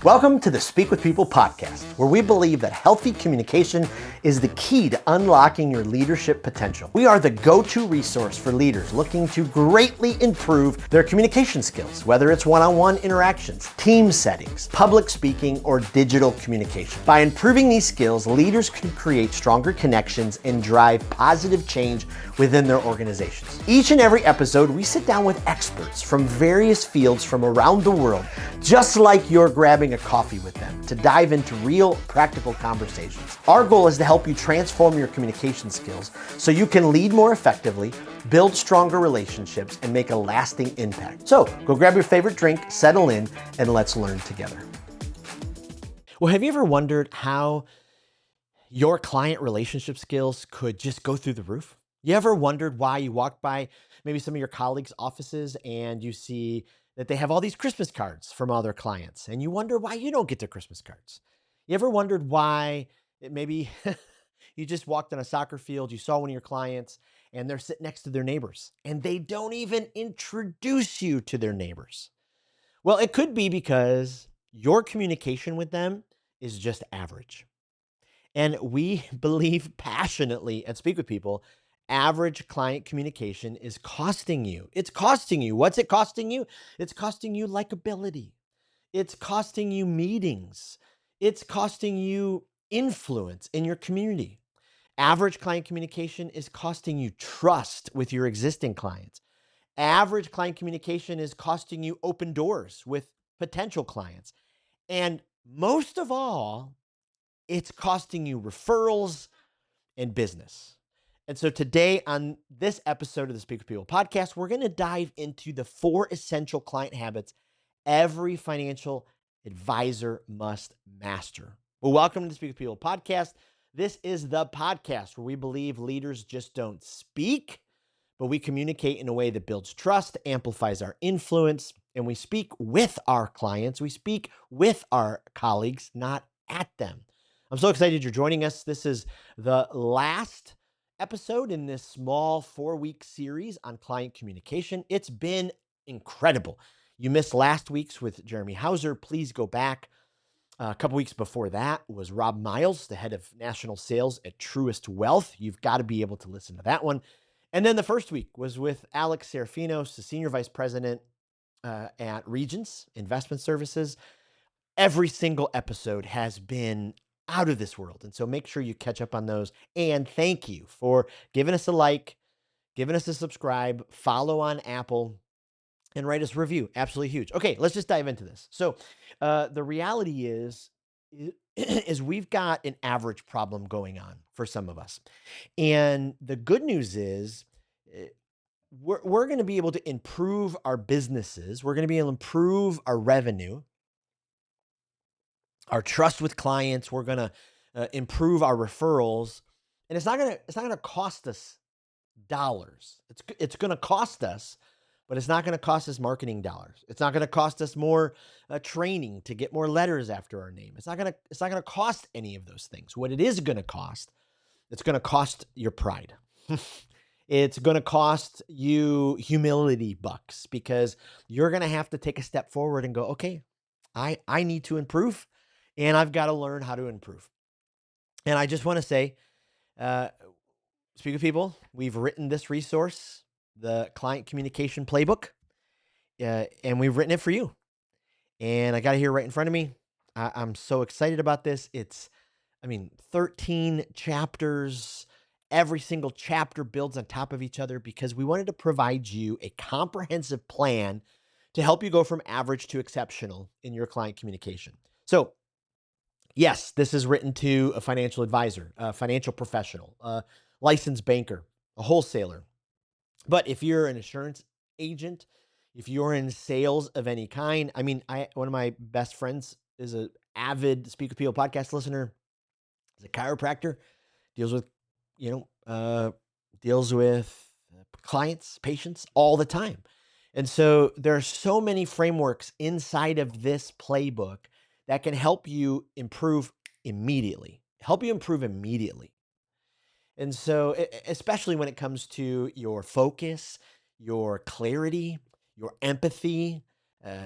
Welcome to the Speak with People podcast, where we believe that healthy communication is the key to unlocking your leadership potential. We are the go-to resource for leaders looking to greatly improve their communication skills, whether it's one-on-one interactions, team settings, public speaking, or digital communication. By improving these skills, leaders can create stronger connections and drive positive change within their organizations. Each and every episode, we sit down with experts from various fields from around the world, just like you're grabbing a coffee with them, to dive into real practical conversations. Our goal is to help you transform your communication skills so you can lead more effectively, build stronger relationships, and make a lasting impact. So go grab your favorite drink, settle in, and let's learn together. Well, have you ever wondered how your client relationship skills could just go through the roof? You ever wondered why you walk by maybe some of your colleagues' offices and you see that they have all these Christmas cards from all their clients, and you wonder why you don't get their Christmas cards? You ever wondered why maybe you just walked on a soccer field, you saw one of your clients, and they're sitting next to their neighbors, and they don't even introduce you to their neighbors? Well, it could be because your communication with them is just average. And we believe passionately and Speak with People, average client communication is costing you. It's costing you. What's it costing you? It's costing you likability. It's costing you meetings. It's costing you influence in your community. Average client communication is costing you trust with your existing clients. Average client communication is costing you open doors with potential clients. And most of all, it's costing you referrals and business. And so today on this episode of the Speak with People podcast, we're going to dive into the 4 essential client habits every financial advisor must master. Well, welcome to the Speak with People podcast. This is the podcast where we believe leaders just don't speak, but we communicate in a way that builds trust, amplifies our influence, and we speak with our clients. We speak with our colleagues, not at them. I'm so excited you're joining us. This is the last episode in this small 4-week series on client communication. It's been incredible. You missed last week's with Jeremy Hauser. Please go back. A couple weeks before that was Rob Miles, the head of national sales at Truist Wealth. You've got to be able to listen to that one. And then the first week was with Alex Serafinos, the senior vice president at Regions Investment Services. Every single episode has been out of this world. And so make sure you catch up on those. And thank you for giving us a like, giving us a subscribe, follow on Apple, and write us a review. Absolutely huge. Okay, let's just dive into this. So the reality is we've got an average problem going on for some of us. And the good news is we're going to be able to improve our businesses. We're going to be able to improve our revenue, our trust with clients. We're going to improve our referrals, and it's not going to cost us dollars. It's going to cost us, but it's not going to cost us marketing dollars. It's not going to cost us more training to get more letters after our name. It's not going to cost any of those things. What it is going to cost, it's going to cost your pride. It's going to cost you humility bucks, because you're going to have to take a step forward and go, okay, I need to improve, and I've got to learn how to improve. And I just want to say, Speak with People, we've written this resource, the Client Communication Playbook, and we've written it for you. And I got it here right in front of me. I'm so excited about this. It's 13 chapters. Every single chapter builds on top of each other, because we wanted to provide you a comprehensive plan to help you go from average to exceptional in your client communication. So yes, this is written to a financial advisor, a financial professional, a licensed banker, a wholesaler. But if you're an insurance agent, if you're in sales of any kind, one of my best friends is an avid Speak with People podcast listener. He's a chiropractor, deals with, clients, patients all the time. And so there are so many frameworks inside of this playbook that can help you improve immediately. And so, especially when it comes to your focus, your clarity, your empathy,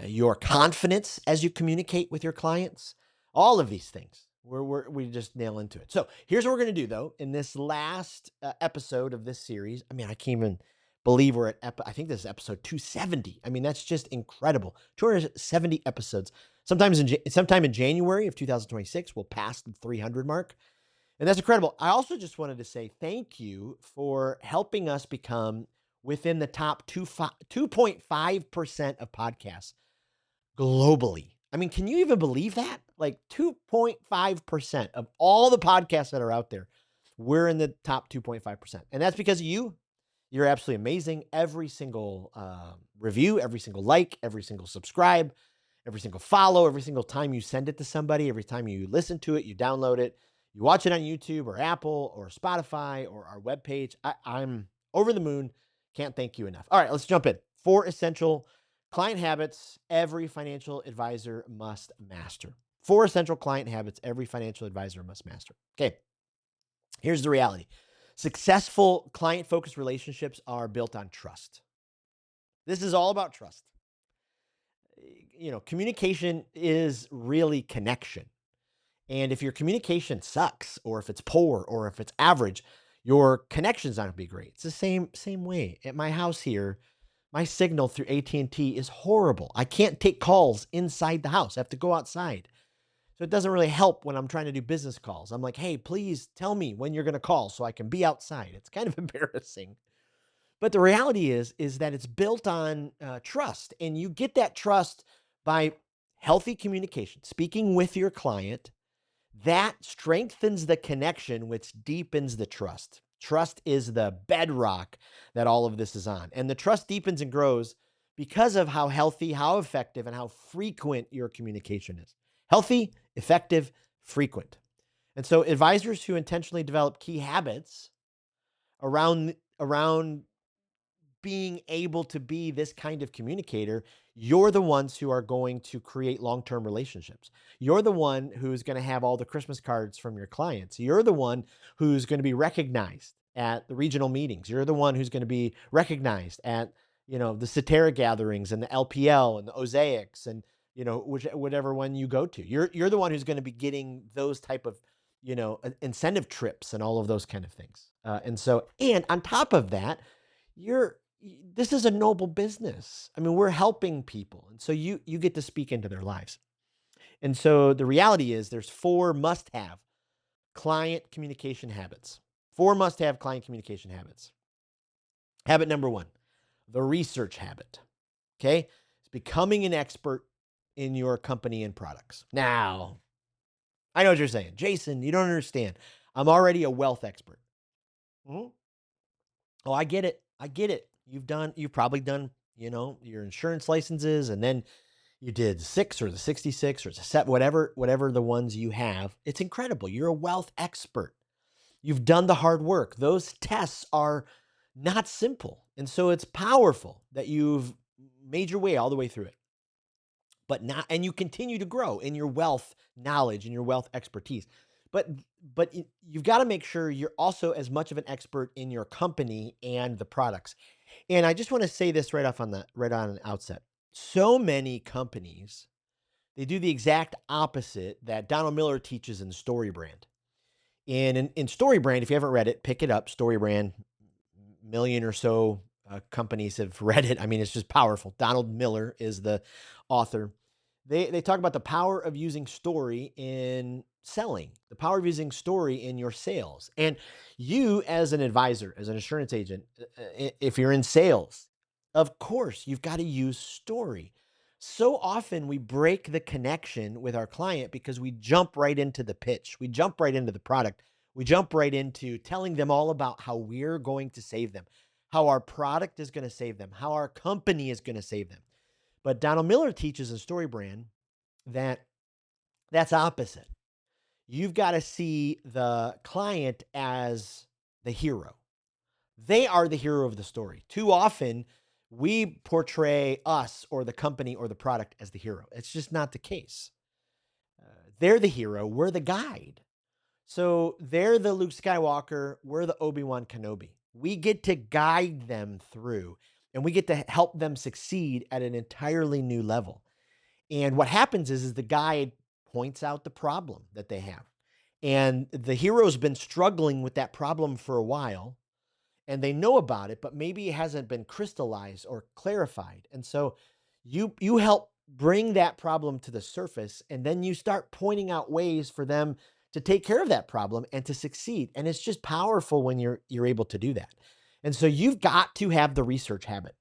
your confidence as you communicate with your clients, all of these things. We just nail into it. So here's what we're going to do, though, in this last episode of this series. I mean, I can't even believe we're at, I think this is episode 270. I mean, that's just incredible. 270 episodes. Sometime in January of 2026, we'll pass the 300 mark. And that's incredible. I also just wanted to say thank you for helping us become within the top 2.5% of podcasts globally. I mean, can you even believe that? Like 2.5% of all the podcasts that are out there, we're in the top 2.5%. And that's because of you. You're absolutely amazing. Every single review, every single like, every single subscribe, every single follow, every single time you send it to somebody, every time you listen to it, you download it, you watch it on YouTube or Apple or Spotify or our webpage. I'm over the moon. Can't thank you enough. All right, let's jump in. 4 essential client habits every financial advisor must master. 4 essential client habits every financial advisor must master. Okay, here's the reality. Successful client-focused relationships are built on trust. This is all about trust. Communication is really connection. And if your communication sucks, or if it's poor, or if it's average, your connection's not gonna be great. It's the same way. At my house here, my signal through AT&T is horrible. I can't take calls inside the house. I have to go outside. So it doesn't really help when I'm trying to do business calls. I'm like, hey, please tell me when you're gonna call so I can be outside. It's kind of embarrassing. But the reality is that it's built on trust, and you get that trust by healthy communication, speaking with your client. That strengthens the connection, which deepens the trust. Trust is the bedrock that all of this is on, and the trust deepens and grows because of how healthy, how effective, and how frequent your communication is. Healthy, effective, frequent. And so advisors who intentionally develop key habits around being able to be this kind of communicator, you're the ones who are going to create long-term relationships. You're the one who's going to have all the Christmas cards from your clients. You're the one who's going to be recognized at the regional meetings. You're the one who's going to be recognized at, the Cetera gatherings and the LPL and the Osaics and, whatever one you go to. You're the one who's going to be getting those type of, incentive trips and all of those kind of things. And on top of that, this is a noble business. I mean, we're helping people. And so you get to speak into their lives. And so the reality is there's 4 must-have client communication habits. 4 must-have client communication habits. Habit number 1, the research habit. Okay? It's becoming an expert in your company and products. Now, I know what you're saying. Jason, you don't understand. I'm already a wealth expert. Mhm. Oh, I get it. I get it. You've probably done, your insurance licenses, and then you did 6 or the 66 or the set, whatever the ones you have. It's incredible. You're a wealth expert. You've done the hard work. Those tests are not simple. And so it's powerful that you've made your way all the way through it. And you continue to grow in your wealth knowledge and your wealth expertise. But you've got to make sure you're also as much of an expert in your company and the products. And I just want to say this right on the outset. So many companies, they do the exact opposite that Donald Miller teaches in StoryBrand. And in StoryBrand, if you haven't read it, pick it up. StoryBrand, million or so companies have read it. I mean, it's just powerful. Donald Miller is the author. They talk about the power of using story in selling, the power of using story in your sales. And you, as an advisor, as an insurance agent, if you're in sales, of course, you've got to use story. So often we break the connection with our client because we jump right into the pitch. We jump right into the product. We jump right into telling them all about how we're going to save them, how our product is going to save them, how our company is going to save them. But Donald Miller teaches in StoryBrand that that's opposite. You've got to see the client as the hero. They are the hero of the story. Too often, we portray us or the company or the product as the hero. It's just not the case. They're the hero. We're the guide. So they're the Luke Skywalker. We're the Obi-Wan Kenobi. We get to guide them through. and we get to help them succeed at an entirely new level. And what happens is the guide points out the problem that they have. And the hero's been struggling with that problem for a while, and they know about it, but maybe it hasn't been crystallized or clarified. And so you help bring that problem to the surface, and then you start pointing out ways for them to take care of that problem and to succeed. And it's just powerful when you're able to do that. And so you've got to have the research habit.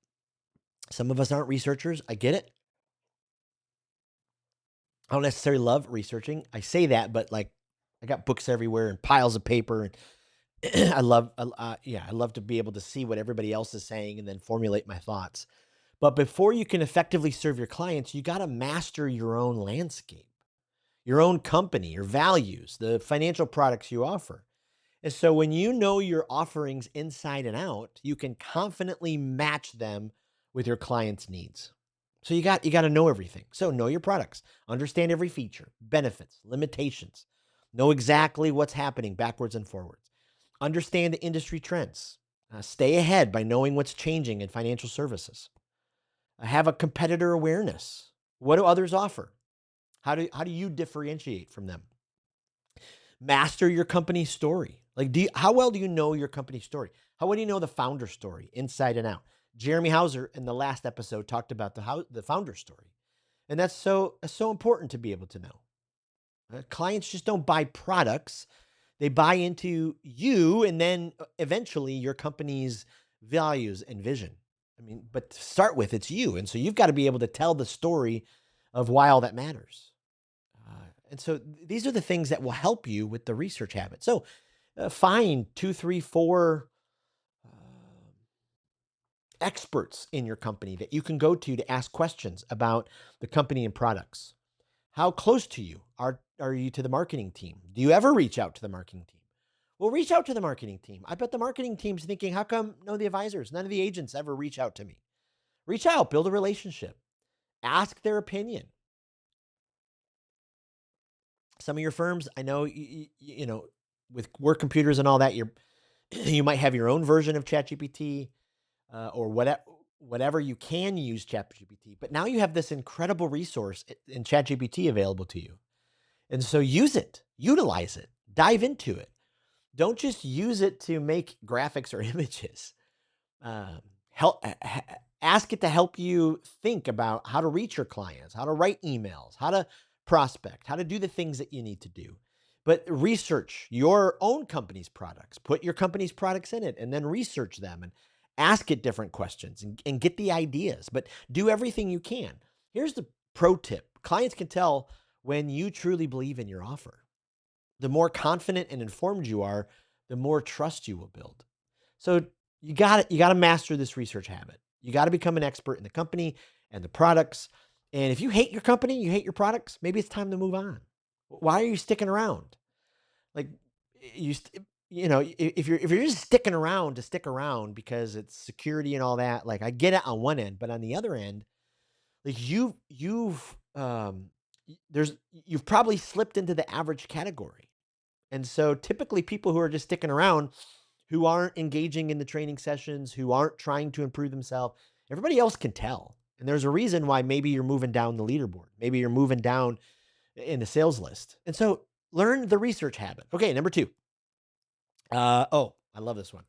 Some of us aren't researchers. I get it. I don't necessarily love researching. I say that, but like I got books everywhere and piles of paper, and I love to be able to see what everybody else is saying and then formulate my thoughts. But before you can effectively serve your clients, you got to master your own landscape, your own company, your values, the financial products you offer. And so when you know your offerings inside and out, you can confidently match them with your clients' needs. So you got to know everything. So know your products, understand every feature, benefits, limitations, know exactly what's happening backwards and forwards. Understand the industry trends. Stay ahead by knowing what's changing in financial services. Have a competitor awareness. What do others offer? How do you differentiate from them? Master your company story. Like, how well do you know your company story? How well do you know the founder story inside and out? Jeremy Hauser in the last episode talked about the founder story, and that's so important to be able to know. Clients just don't buy products; they buy into you, and then eventually your company's values and vision. I mean, but to start with, it's you, and so you've got to be able to tell the story of why all that matters. And so these are the things that will help you with the research habit. So find two, three, four experts in your company that you can go to ask questions about the company and products. How close to you are you to the marketing team? Do you ever reach out to the marketing team? Well, reach out to the marketing team. I bet the marketing team's thinking, how come none of the advisors, none of the agents ever reach out to me? Reach out, build a relationship, ask their opinion. Some of your firms, I know, you know, with work computers and all that, you might have your own version of ChatGPT or whatever you can use ChatGPT. But now you have this incredible resource in ChatGPT available to you. And so use it, utilize it, dive into it. Don't just use it to make graphics or images. Um, ask it to help you think about how to reach your clients, how to write emails, how to prospect, how to do the things that you need to do. But research your own company's products, put your company's products in it, and then research them and ask it different questions and get the ideas. But do everything you can. Here's the pro tip: clients can tell when you truly believe in your offer. The more confident and informed you are, the more trust you will build. So you got to master this research habit. You got to become an expert in the company and the products. And if you hate your company, you hate your products, maybe it's time to move on. Why are you sticking around? Like you if you're just sticking around to stick around because it's security and all that, like I get it on one end, but on the other end, like you've probably slipped into the average category. And so typically people who are just sticking around, who aren't engaging in the training sessions, who aren't trying to improve themselves, everybody else can tell. And there's a reason why maybe you're moving down the leaderboard. Maybe you're moving down in the sales list. And so learn the research habit. Okay, number two. I love this one.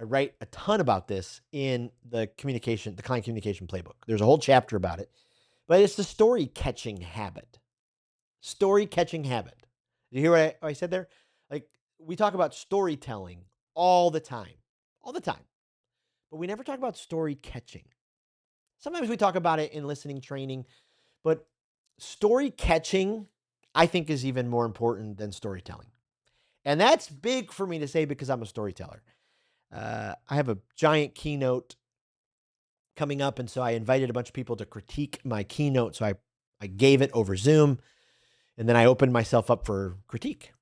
I write a ton about this in the client communication playbook. There's a whole chapter about it, but it's the story catching habit. Story catching habit. Did you hear what I said there? Like we talk about storytelling all the time, all the time, but we never talk about story catching. Sometimes we talk about it in listening training, but story catching, I think, is even more important than storytelling. And that's big for me to say because I'm a storyteller. I have a giant keynote coming up, and so I invited a bunch of people to critique my keynote. So I gave it over Zoom, and then I opened myself up for critique.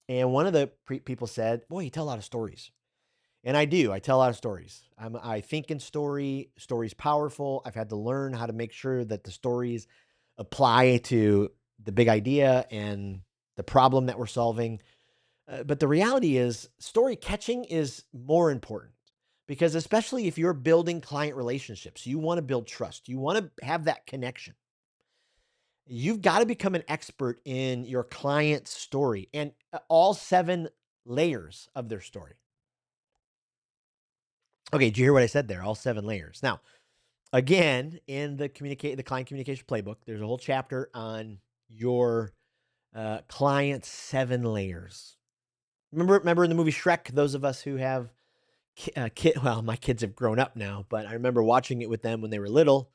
And one of the people said, "Boy, you tell a lot of stories." And I do. I tell a lot of stories. I think in stories powerful. I've had to learn how to make sure that the stories apply to the big idea and the problem that we're solving. But the reality is story catching is more important Because especially if you're building client relationships, you want to build trust, you want to have that connection. You've got to become an expert in your client's story and all 7 layers of their story. Okay, did you hear what I said there? All 7 layers. Now, again, in the client communication playbook, there's a whole chapter on your client's 7 layers. Remember in the movie Shrek, those of us who have well, my kids have grown up now, but I remember watching it with them when they were little.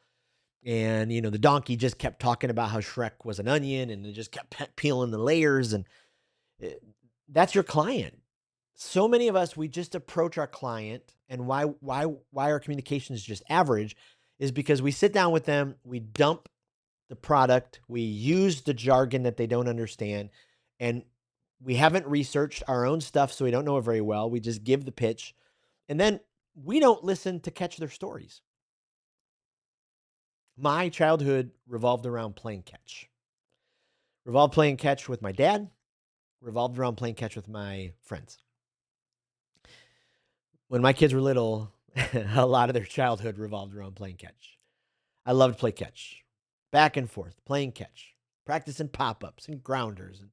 And, the donkey just kept talking about how Shrek was an onion and it just kept peeling the layers. And it, that's your client. So many of us, we just approach our client, and why our communication is just average is because we sit down with them, we dump the product, we use the jargon that they don't understand, and we haven't researched our own stuff, so we don't know it very well. We just give the pitch, and then we don't listen to catch their stories. My childhood revolved around playing catch. Revolved playing catch with my dad, revolved around playing catch with my friends. When my kids were little, a lot of their childhood revolved around playing catch. I loved play catch. Back and forth, playing catch, practicing pop-ups and grounders and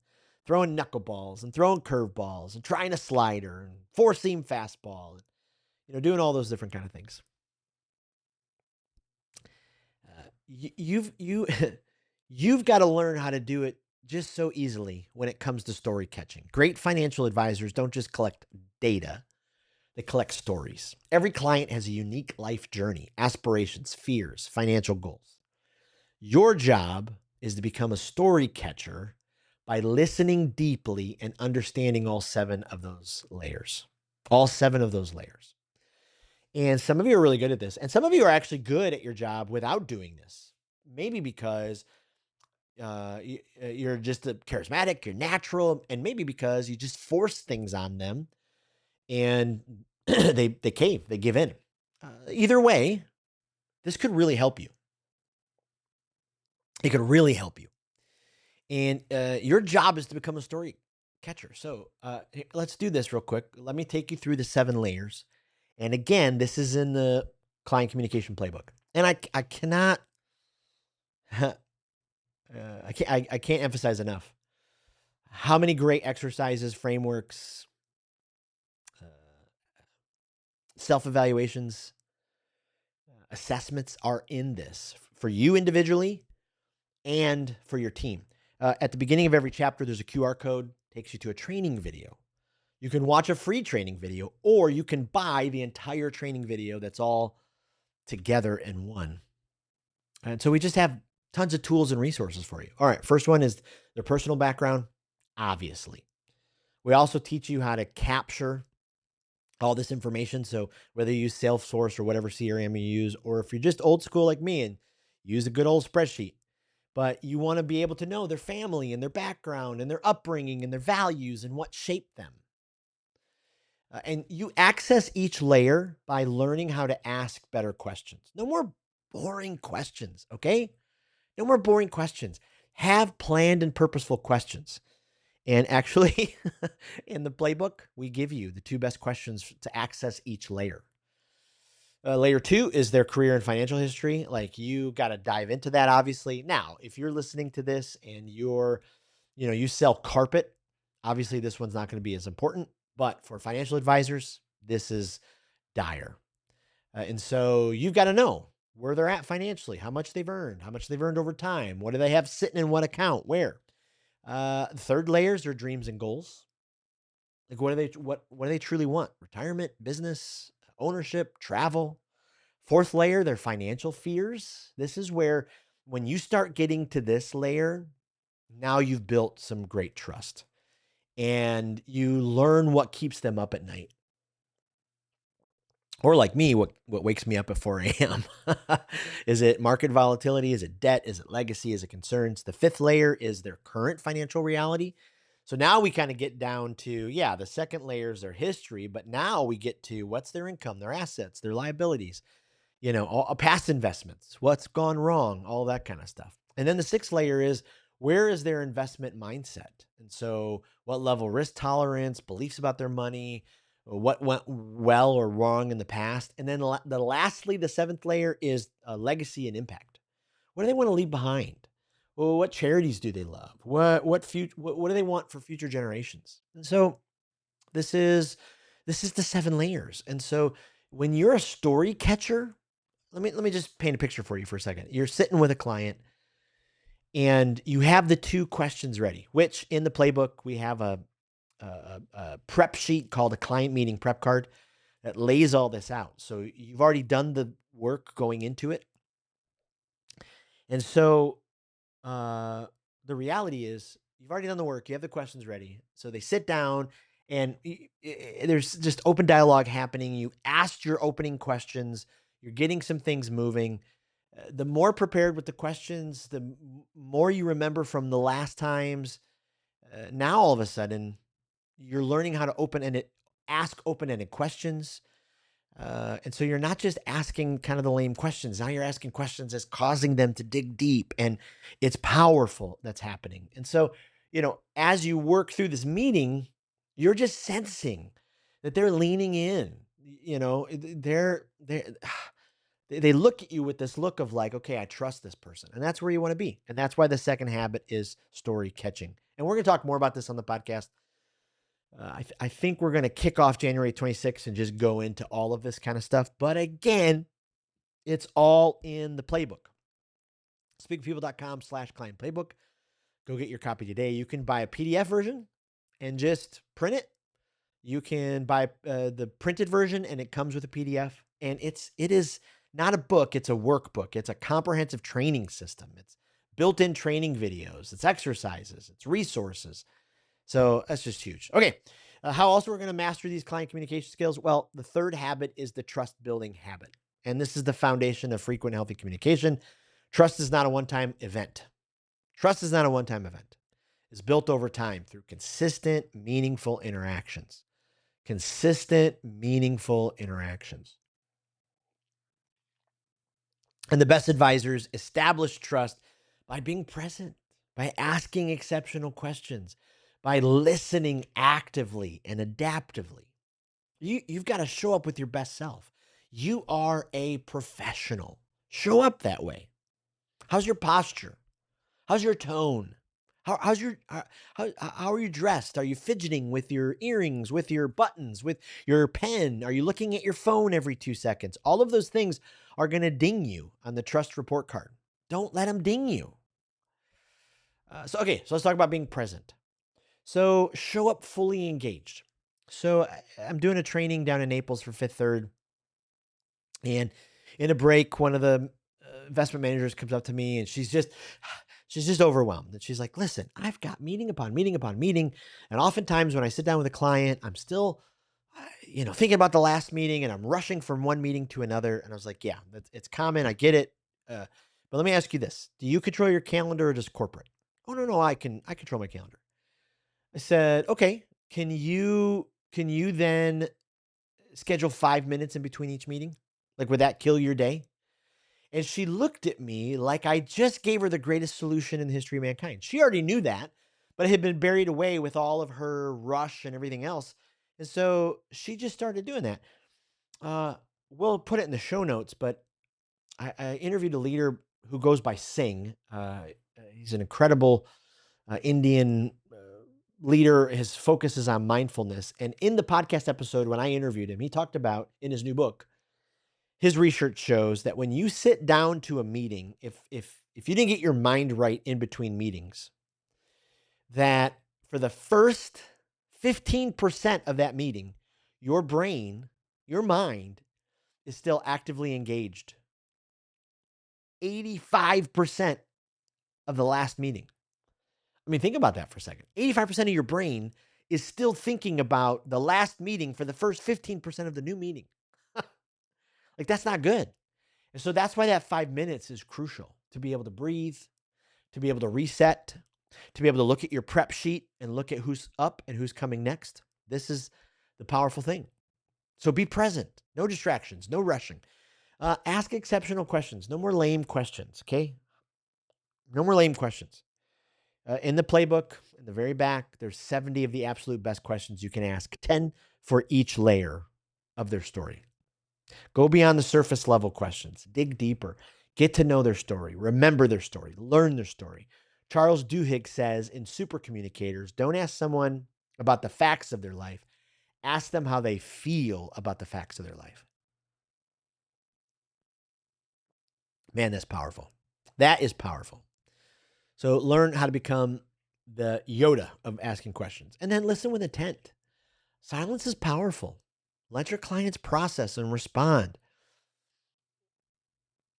throwing knuckleballs and throwing curveballs and trying a slider and four-seam fastball and doing all those different kind of things. You've got to learn how to do it just so easily when it comes to story catching. Great financial advisors don't just collect data, they collect stories. Every client has a unique life journey, aspirations, fears, financial goals. Your job is to become a story catcher by listening deeply and understanding all 7 of those layers. All 7 of those layers. And some of you are really good at this. And some of you are actually good at your job without doing this. Maybe because you're just charismatic, you're natural, and maybe because you just force things on them and they cave, they give in. Either way, this could really help you. It could really help you. And your job is to become a story catcher. So let's do this real quick. Let me take you through the 7 layers. And again, this is in the client communication playbook. And I cannot, I can't emphasize enough how many great exercises, frameworks, self-evaluations, assessments are in this for you individually and for your team. At the beginning of every chapter, there's a QR code, takes you to a training video. You can watch a free training video, or you can buy the entire training video that's all together in one. And so we just have tons of tools and resources for you. All right, first one is their personal background, obviously. We also teach you how to capture all this information. So whether you use Salesforce or whatever CRM you use, or if you're just old school like me and use a good old spreadsheet, but you want to be able to know their family and their background and their upbringing and their values and what shaped them. And you access each layer by learning how to ask better questions. No more boring questions, okay? No more boring questions. Have planned and purposeful questions. And actually, in the playbook, we give you the 2 best questions to access each layer. Layer 2 is their career and financial history. Like, you got to dive into that, obviously. Now, if you're listening to this and you sell carpet, obviously this one's not going to be as important. But for financial advisors, this is dire. And so you've got to know where they're at financially, how much they've earned over time. What do they have sitting in what account, where? The third layer is their dreams and goals. Like, what do they truly want? Retirement, business, ownership, travel. Fourth layer, their financial fears. This is where, when you start getting to this layer, now you've built some great trust. And you learn what keeps them up at night. Or like me, what wakes me up at 4 a.m. Is it market volatility? Is it debt? Is it legacy? Is it concerns? The fifth layer is their current financial reality. So now we kind of get down to, the second layer is their history, but now we get to what's their income, their assets, their liabilities, all past investments, what's gone wrong, all that kind of stuff. And then the sixth layer is, where is their investment mindset? And so what level risk tolerance, beliefs about their money, what went well or wrong in the past. And then lastly, the seventh layer is legacy and impact. What do they want to leave behind? Well, what charities do they love? What do they want for future generations? And so this is the seven layers. And so when you're a story catcher, let me just paint a picture for you for a second. You're sitting with a client and you have the two questions ready, which in the playbook we have a prep sheet called a client meeting prep card that lays all this out. So you've already done the work going into it. And so the reality is you've already done the work. You have the questions ready. So they sit down and there's just open dialogue happening. You asked your opening questions. You're getting some things moving. The more prepared with the questions, the more you remember from the last times. Now all of a sudden, you're learning how to ask open-ended questions. And so you're not just asking kind of the lame questions. Now you're asking questions that's causing them to dig deep, and it's powerful that's happening. And so, as you work through this meeting, you're just sensing that they're leaning in. They look at you with this look of like, okay, I trust this person. And that's where you want to be. And that's why the second habit is story catching. And we're going to talk more about this on the podcast. I think we're going to kick off January 26th and just go into all of this kind of stuff. But again, it's all in the playbook. Speakpeople.com/client playbook. Go get your copy today. You can buy a PDF version and just print it. You can buy the printed version and it comes with a PDF. And it is not a book, it's a workbook. It's a comprehensive training system. It's built-in training videos. It's exercises. It's resources. So that's just huge. Okay. How else we're going to master these client communication skills? Well, the third habit is the trust building habit. And this is the foundation of frequent, healthy communication. Trust is not a one-time event. Trust is not a one-time event. It's built over time through consistent, meaningful interactions. Consistent, meaningful interactions. And the best advisors establish trust by being present, by asking exceptional questions, by listening actively and adaptively. You've got to show up with your best self. You are a professional. Show up that way. How's your posture? How's your tone? How are you dressed? Are you fidgeting with your earrings, with your buttons, with your pen? Are you looking at your phone every 2 seconds? All of those things are going to ding you on the trust report card. Don't let them ding you. So let's talk about being present. So show up fully engaged. So I'm doing a training down in Naples for Fifth Third. And in a break, one of the investment managers comes up to me and she's just overwhelmed. And she's like, listen, I've got meeting upon meeting upon meeting. And oftentimes when I sit down with a client, I'm still, thinking about the last meeting and I'm rushing from one meeting to another. And I was like, yeah, it's common. I get it. But let me ask you this. Do you control your calendar or just corporate? Oh, no, I control my calendar. I said, okay, can you then schedule 5 minutes in between each meeting? Like, would that kill your day? And she looked at me like I just gave her the greatest solution in the history of mankind. She already knew that, but it had been buried away with all of her rush and everything else. And so she just started doing that. We'll put it in the show notes, but I interviewed a leader who goes by Singh. He's an incredible Indian leader. His focus is on mindfulness. And in the podcast episode, when I interviewed him, he talked about in his new book, his research shows that when you sit down to a meeting, if you didn't get your mind right in between meetings, that for the first 15% of that meeting, your brain, your mind is still actively engaged. 85% of the last meeting. I mean, think about that for a second. 85% of your brain is still thinking about the last meeting for the first 15% of the new meeting. Like, that's not good. And so that's why that 5 minutes is crucial, to be able to breathe, to be able to reset, to be able to look at your prep sheet and look at who's up and who's coming next. This is the powerful thing. So be present, no distractions, no rushing. Ask exceptional questions. No more lame questions, okay? No more lame questions. In the playbook, in the very back, there's 70 of the absolute best questions you can ask. 10 for each layer of their story. Go beyond the surface level questions, dig deeper, get to know their story, remember their story, learn their story. Charles Duhigg says in Super Communicators, don't ask someone about the facts of their life, ask them how they feel about the facts of their life. Man, that's powerful. That is powerful. So learn how to become the Yoda of asking questions, and then listen with intent. Silence is powerful. Let your clients process and respond.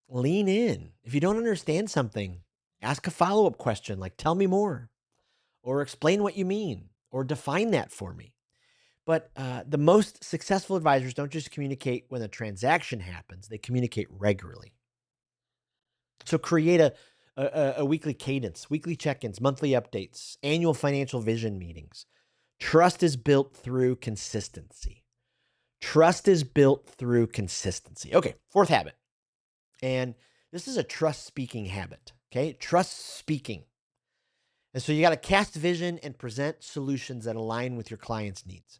Lean in. If you don't understand something, ask a follow-up question like, tell me more, or explain what you mean, or define that for me. But the most successful advisors don't just communicate when a transaction happens, they communicate regularly. So create a weekly cadence, weekly check-ins, monthly updates, annual financial vision meetings. Trust is built through consistency. Trust is built through consistency. Okay, fourth habit. And this is a trust speaking habit. Okay, trust speaking. And so you got to cast vision and present solutions that align with your client's needs.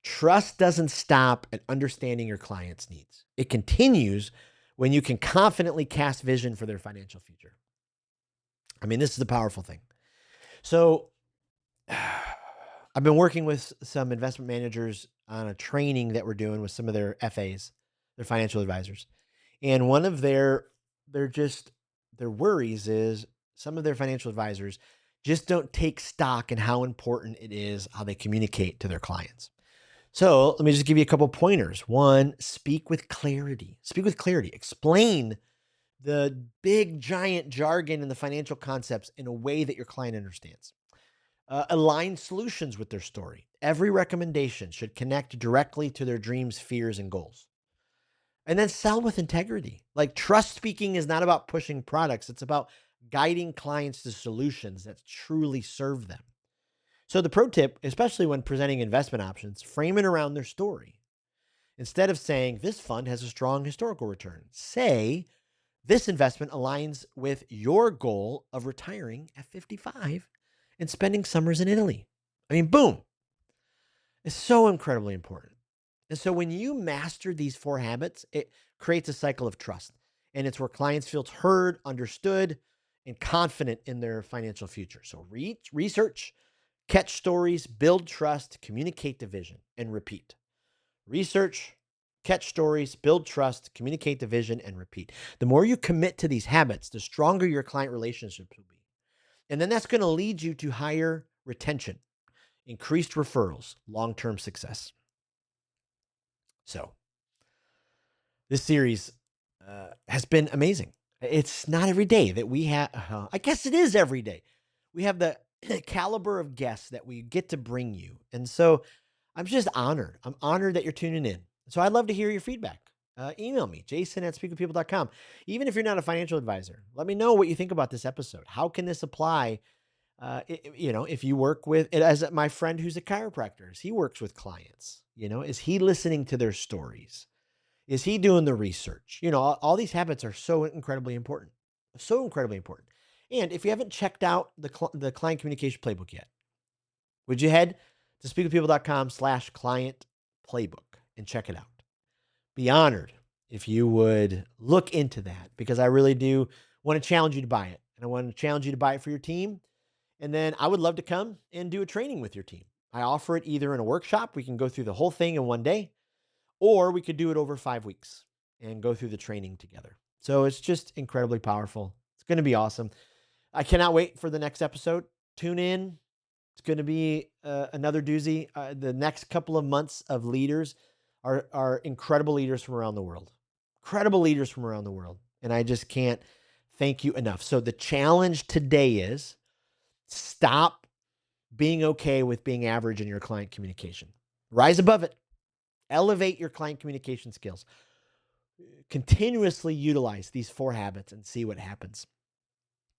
Trust doesn't stop at understanding your client's needs. It continues when you can confidently cast vision for their financial future. I mean, this is a powerful thing. So I've been working with some investment managers on a training that we're doing with some of their FAs, their financial advisors. And one of their worries is some of their financial advisors just don't take stock in how important it is how they communicate to their clients. So let me just give you a couple pointers. One, speak with clarity. Speak with clarity. Explain the big, giant jargon and the financial concepts in a way that your client understands. Align solutions with their story. Every recommendation should connect directly to their dreams, fears, and goals. And then sell with integrity. Like trust speaking is not about pushing products. It's about guiding clients to solutions that truly serve them. So the pro tip, especially when presenting investment options, frame it around their story. Instead of saying this fund has a strong historical return, say this investment aligns with your goal of retiring at 55 and spending summers in Italy. I mean, boom. It's so incredibly important. And so when you master these four habits, it creates a cycle of trust. And it's where clients feel heard, understood, and confident in their financial future. So research, catch stories, build trust, communicate the vision, and repeat. Research, catch stories, build trust, communicate the vision, and repeat. The more you commit to these habits, the stronger your client relationships will be. And then that's going to lead you to higher retention, increased referrals, long-term success. So this series has been amazing. It's not every day that we have, I guess it is every day. We have the caliber of guests that we get to bring you. And so I'm just honored. I'm honored that you're tuning in. So I'd love to hear your feedback. Email me, jason@speakwithpeople.com. Even if you're not a financial advisor, let me know what you think about this episode. How can this apply? If you work with it, as my friend who's a chiropractor, as he works with clients, is he listening to their stories? Is he doing the research? All these habits are so incredibly important, so incredibly important. And if you haven't checked out the client communication playbook yet, would you head to speakwithpeople.com/client playbook and check it out? Be honored if you would look into that, because I really do want to challenge you to buy it. And I want to challenge you to buy it for your team. And then I would love to come and do a training with your team. I offer it either in a workshop. We can go through the whole thing in one day, or we could do it over 5 weeks and go through the training together. So it's just incredibly powerful. It's going to be awesome. I cannot wait for the next episode. Tune in. It's going to be another doozy. The next couple of months of leaders are incredible leaders from around the world. Incredible leaders from around the world. And I just can't thank you enough. So the challenge today is stop being okay with being average in your client communication. Rise above it. Elevate your client communication skills. Continuously utilize these four habits and see what happens.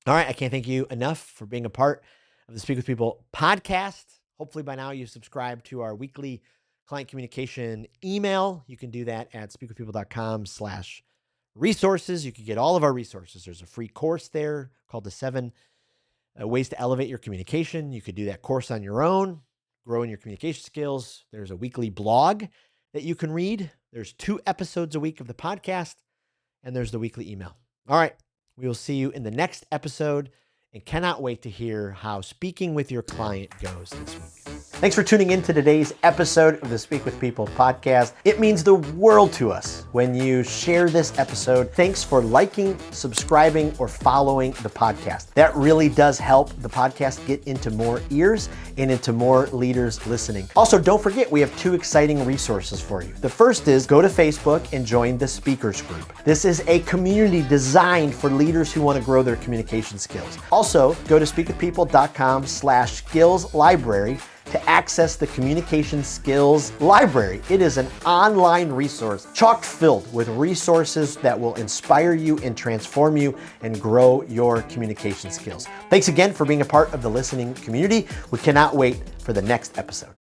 All right. I can't thank you enough for being a part of the Speak with People podcast. Hopefully by now you've subscribed to our weekly client communication email. You can do that at speakwithpeople.com/resources. You can get all of our resources. There's a free course there called the 7 ways to elevate your communication. You could do that course on your own. growing your communication skills. There's a weekly blog that you can read. There's 2 episodes a week of the podcast, and there's the weekly email. All right. We will see you in the next episode and cannot wait to hear how speaking with your client goes this week. Thanks for tuning in to today's episode of the Speak with People podcast. It means the world to us when you share this episode. Thanks for liking, subscribing, or following the podcast. That really does help the podcast get into more ears and into more leaders listening. Also, don't forget, we have 2 exciting resources for you. The first is go to Facebook and join the speakers group. This is a community designed for leaders who want to grow their communication skills. Also, go to speakwithpeople.com/skills library to access the Communication Skills Library. It is an online resource chock filled with resources that will inspire you and transform you and grow your communication skills. Thanks again for being a part of the listening community. We cannot wait for the next episode.